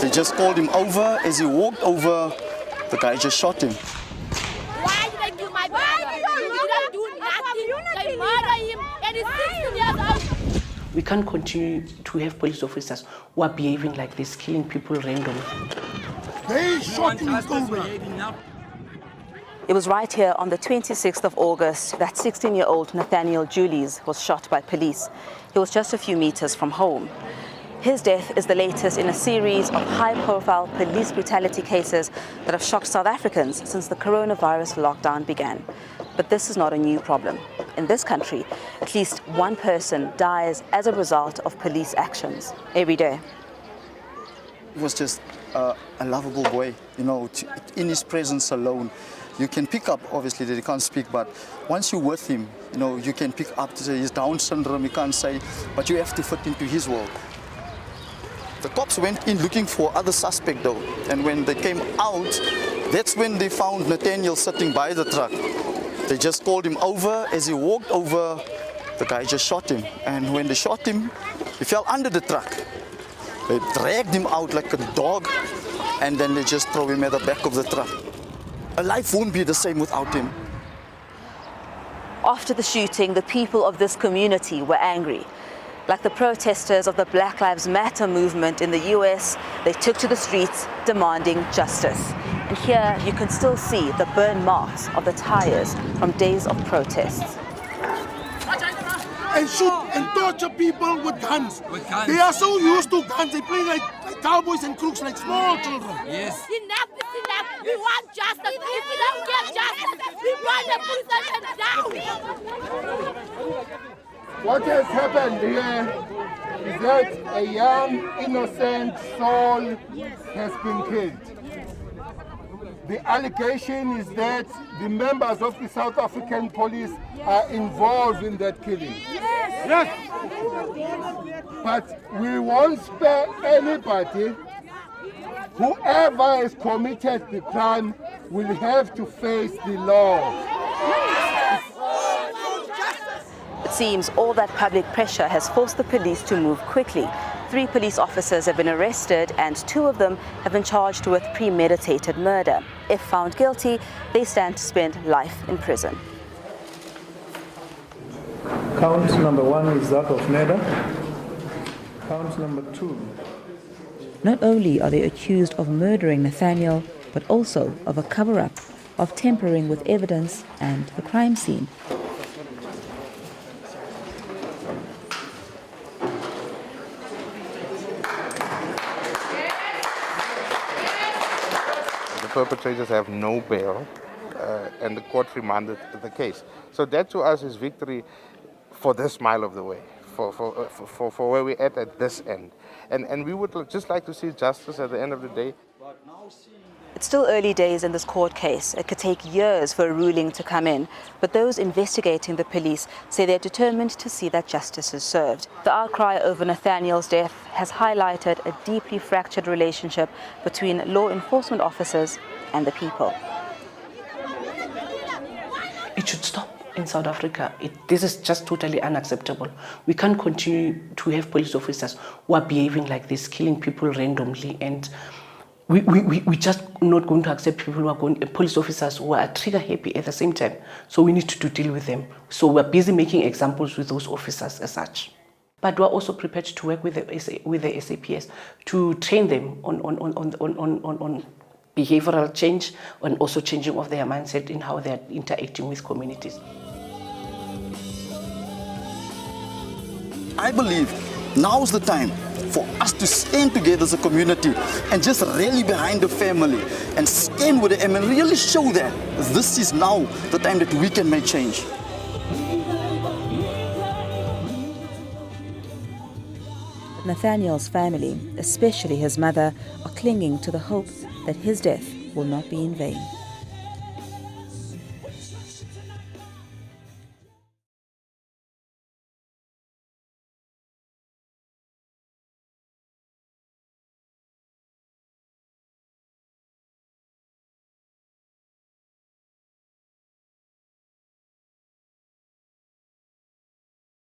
They just called him over. As he walked over, the guy just shot him. Why did they kill my brother? You didn't do nothing. They murder him and he's 16 years old. We can't continue to have police officers who are behaving like this, killing people randomly. They shot him over. It was right here on the 26th of August that 16-year-old Nathaniel Julies was shot by police. He was just a few meters from home. His death is the latest in a series of high-profile police brutality cases that have shocked South Africans since the coronavirus lockdown began. But this is not a new problem. In this country, at least one person dies as a result of police actions every day. He was just a lovable boy, you know, in his presence alone. You can pick up, obviously, that he can't speak, but once you're with him, you know, you can pick up to say he's Down syndrome, he can't say, but you have to fit into his world. The cops went in looking for other suspect though, and when they came out, that's when they found Nathaniel sitting by the truck. They just called him over. As he walked over, the guy just shot him. And when they shot him, he fell under the truck. They dragged him out like a dog, and then they just throw him at the back of the truck. A life won't be the same without him. After the shooting, the people of this community were angry. Like the protesters of the Black Lives Matter movement in the US, they took to the streets demanding justice. And here you can still see the burn marks of the tires from days of protests. And shoot and torture people with guns. They are so used to guns, they play like cowboys and crooks, like small children. Yes. Enough is enough. We want justice. If we don't get justice, we want the police station down. What has happened here is that a young, innocent soul has been killed. The allegation is that the members of the South African police are involved in that killing. Yes. But we won't spare anybody. Whoever has committed the crime will have to face the law. It seems all that public pressure has forced the police to move quickly. 3 police officers have been arrested and 2 of them have been charged with premeditated murder. If found guilty, they stand to spend life in prison. Count number 1 is that of murder. Count number 2. Not only are they accused of murdering Nathaniel, but also of a cover-up, of tampering with evidence and the crime scene. Perpetrators have no bail, and the court remanded the case. So that to us is victory for this mile of the way, for where we're at this end. And we would just like to see justice at the end of the day. It's still early days in this court case. It could take years for a ruling to come in, but those investigating the police say they're determined to see that justice is served. The outcry over Nathaniel's death has highlighted a deeply fractured relationship between law enforcement officers and the people. It should stop in South Africa. This is just totally unacceptable. We can't continue to have police officers who are behaving like this, killing people randomly, and we just not going to accept people who are police officers who are trigger happy at the same time. So we need to deal with them. So we're busy making examples with those officers as such. But we're also prepared to work with the SAPS to train them on behavioral change and also changing of their mindset in how they're interacting with communities. I believe now's the time for us to stand together as a community and just rally behind the family and stand with them and really show that this is now the time that we can make change. Nathaniel's family, especially his mother, are clinging to the hope that his death will not be in vain.